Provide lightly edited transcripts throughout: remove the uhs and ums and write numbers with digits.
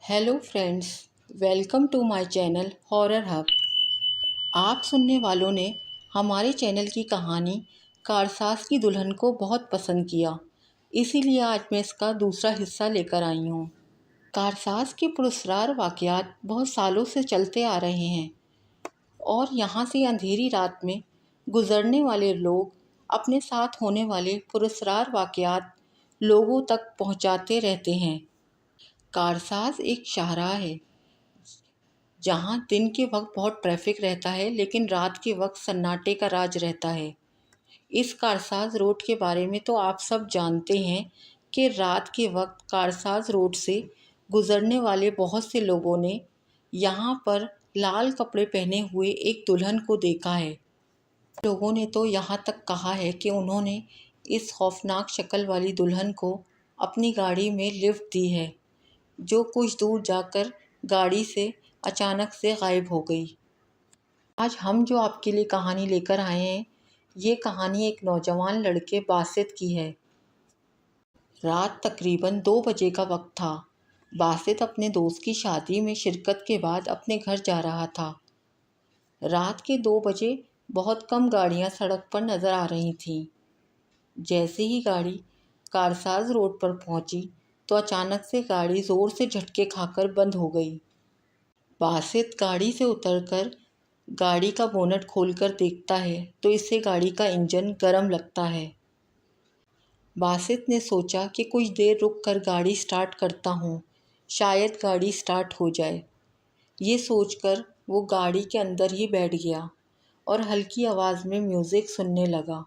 Hello friends, welcome to my channel horror hub. आप सुनने वालों ने हमारे चैनल की कहानी कारसाज की दुल्हन को बहुत पसंद किया, इसीलिए आज मैं इसका दूसरा हिस्सा लेकर आई हूँ। कारसाज के पुरस्कार वाक़यात बहुत सालों से चलते आ रहे हैं और यहाँ से अंधेरी रात में गुजरने वाले लोग अपने साथ होने वाले पुरस्कार वाक़यात लोगों तक पहुँचाते रहते हैं। कारसाज एक शाहराह है जहाँ दिन के वक्त बहुत ट्रैफिक रहता है, लेकिन रात के वक्त सन्नाटे का राज रहता है। इस कारसाज रोड के बारे में तो आप सब जानते हैं कि रात के वक्त कारसाज रोड से गुजरने वाले बहुत से लोगों ने यहाँ पर लाल कपड़े पहने हुए एक दुल्हन को देखा है। लोगों ने तो यहाँ तक कहा है कि उन्होंने इस खौफनाक शक्ल वाली दुल्हन को अपनी गाड़ी में लिफ्ट दी है, जो कुछ दूर जाकर गाड़ी से अचानक से गायब हो गई। आज हम जो आपके लिए कहानी लेकर आए हैं, ये कहानी एक नौजवान लड़के बासित की है। रात तकरीबन 2 बजे का वक्त था। बासित अपने दोस्त की शादी में शिरकत के बाद अपने घर जा रहा था। रात के 2 बजे बहुत कम गाड़ियां सड़क पर नज़र आ रही थीं। जैसे ही गाड़ी कारसाज रोड पर पहुंची तो अचानक से गाड़ी ज़ोर से झटके खाकर बंद हो गई। बासित गाड़ी से उतरकर गाड़ी का बोनट खोलकर देखता है तो इससे गाड़ी का इंजन गर्म लगता है। बासित ने सोचा कि कुछ देर रुककर गाड़ी स्टार्ट करता हूँ, शायद गाड़ी स्टार्ट हो जाए। ये सोचकर वो गाड़ी के अंदर ही बैठ गया और हल्की आवाज़ में म्यूज़िक सुनने लगा।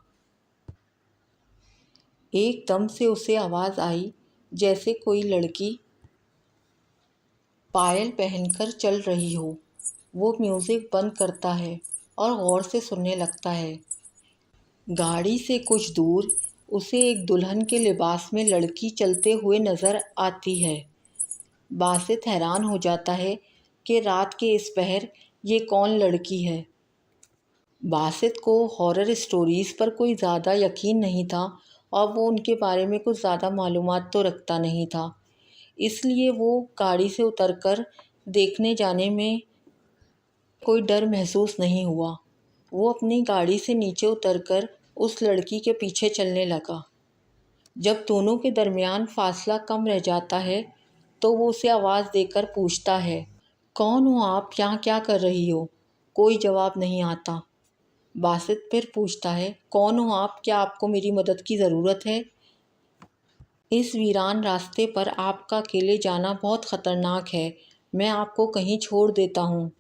एकदम से उसे आवाज़ आई जैसे कोई लड़की पायल पहनकर चल रही हो। वो म्यूज़िक बंद करता है और गौर से सुनने लगता है। गाड़ी से कुछ दूर उसे एक दुल्हन के लिबास में लड़की चलते हुए नज़र आती है। बासित हैरान हो जाता है कि रात के इस पहर ये कौन लड़की है। बासित को हॉरर स्टोरीज़ पर कोई ज़्यादा यकीन नहीं था और वो उनके बारे में कुछ ज़्यादा मालूमात तो रखता नहीं था, इसलिए वो गाड़ी से उतरकर देखने जाने में कोई डर महसूस नहीं हुआ। वो अपनी गाड़ी से नीचे उतरकर उस लड़की के पीछे चलने लगा। जब दोनों के दरमियान फासला कम रह जाता है तो वो उसे आवाज़ देकर पूछता है, कौन हो आप, यहाँ क्या कर रही हो? कोई जवाब नहीं आता। बासित फिर पूछता है, कौन हो आप, क्या आपको मेरी मदद की ज़रूरत है? इस वीरान रास्ते पर आपका अकेले जाना बहुत ख़तरनाक है, मैं आपको कहीं छोड़ देता हूँ।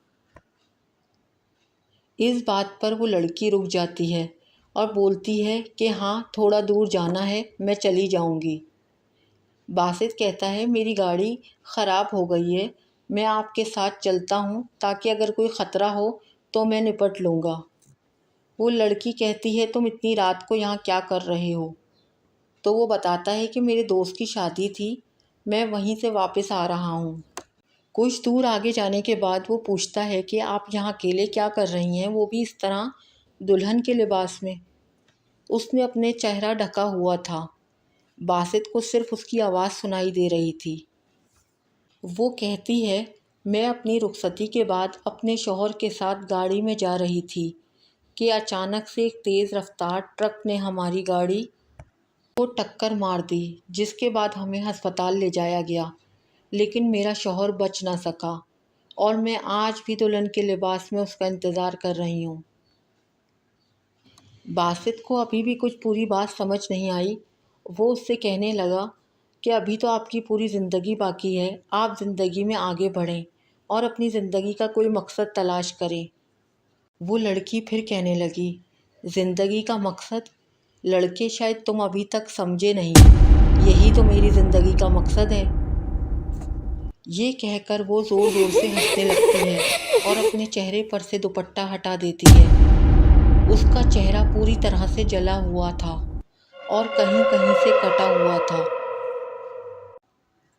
इस बात पर वो लड़की रुक जाती है और बोलती है कि हाँ, थोड़ा दूर जाना है, मैं चली जाऊँगी। बासित कहता है, मेरी गाड़ी ख़राब हो गई है, मैं आपके साथ चलता हूँ ताकि अगर कोई ख़तरा हो तो मैं निपट लूँगा। वो लड़की कहती है, तुम इतनी रात को यहाँ क्या कर रहे हो? तो वो बताता है कि मेरे दोस्त की शादी थी, मैं वहीं से वापस आ रहा हूँ। कुछ दूर आगे जाने के बाद वो पूछता है कि आप यहाँ अकेले क्या कर रही हैं, वो भी इस तरह दुल्हन के लिबास में। उसने अपने चेहरा ढका हुआ था। बासित को सिर्फ उसकी आवाज़ सुनाई दे रही थी। वो कहती है, मैं अपनी रुखसती के बाद अपने शौहर के साथ गाड़ी में जा रही थी कि अचानक से एक तेज़ रफ्तार ट्रक ने हमारी गाड़ी को टक्कर मार दी, जिसके बाद हमें अस्पताल ले जाया गया, लेकिन मेरा शौहर बच ना सका और मैं आज भी दुल्हन के लिबास में उसका इंतज़ार कर रही हूँ। बासित को अभी भी कुछ पूरी बात समझ नहीं आई। वो उससे कहने लगा कि अभी तो आपकी पूरी ज़िंदगी बाकी है, आप ज़िंदगी में आगे बढ़ें और अपनी ज़िंदगी का कोई मकसद तलाश करें। वो लड़की फिर कहने लगी, ज़िंदगी का मकसद? लड़के, शायद तुम अभी तक समझे नहीं, यही तो मेरी ज़िंदगी का मकसद है। ये कहकर वो ज़ोर ज़ोर से हंसने लगती है और अपने चेहरे पर से दुपट्टा हटा देती है। उसका चेहरा पूरी तरह से जला हुआ था और कहीं कहीं से कटा हुआ था।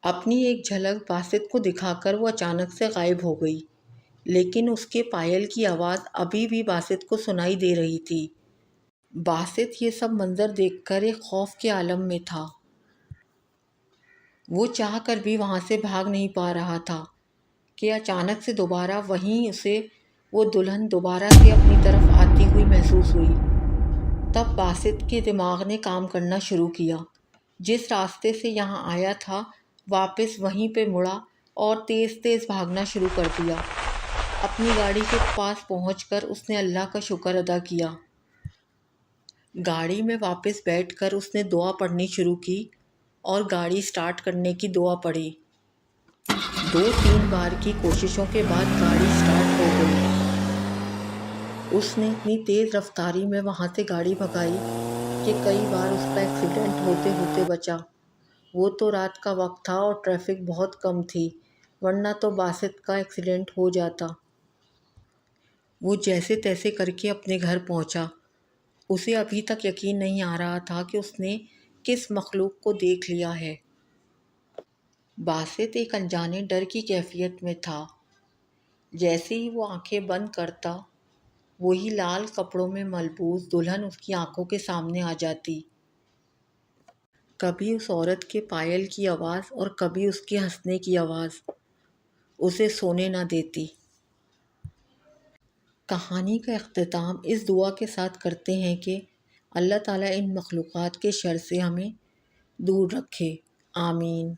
अपनी एक झलक बासित को दिखाकर वो अचानक से गायब हो गई, लेकिन उसके पायल की आवाज़ अभी भी बासित को सुनाई दे रही थी। बासित ये सब मंज़र देखकर एक खौफ के आलम में था। وہ چاہ کر بھی وہاں سے بھاگ نہیں پا رہا تھا کہ اچانک سے دوبارہ وہیں اسے وہ دلہن دوبارہ سے اپنی طرف آتی ہوئی محسوس ہوئی۔ تب باسط کے دماغ نے کام کرنا شروع کیا۔ جس راستے سے یہاں آیا تھا واپس وہیں پہ مڑا اور تیز تیز بھاگنا شروع کر دیا۔ اپنی گاڑی کے پاس پہنچ کر اس نے اللہ کا شکر ادا کیا۔ گاڑی میں واپس بیٹھ کر اس نے دعا پڑھنی شروع کی اور گاڑی سٹارٹ کرنے کی دعا پڑھی۔ 2-3 بار کی کوششوں کے بعد گاڑی سٹارٹ ہو گئی۔ اس نے اتنی تیز رفتاری میں وہاں سے گاڑی بھگائی کہ کئی بار اس کا ایکسیڈنٹ ہوتے ہوتے بچا۔ وہ تو رات کا وقت تھا اور ٹریفک بہت کم تھی، ورنہ تو باسط کا ایکسیڈنٹ ہو جاتا۔ وہ جیسے تیسے کر کے اپنے گھر پہنچا۔ اسے ابھی تک یقین نہیں آ رہا تھا کہ اس نے کس مخلوق کو دیکھ لیا ہے۔ باسط ایک انجانے ڈر کی کیفیت میں تھا۔ جیسے ہی وہ آنکھیں بند کرتا، وہی لال کپڑوں میں ملبوس دلہن اس کی آنکھوں کے سامنے آ جاتی۔ کبھی اس عورت کے پائل کی آواز اور کبھی اس کے ہنسنے کی آواز اسے سونے نہ دیتی۔ کہانی کا اختتام اس دعا کے ساتھ کرتے ہیں کہ اللہ تعالیٰ ان مخلوقات کے شر سے ہمیں دور رکھے۔ آمین۔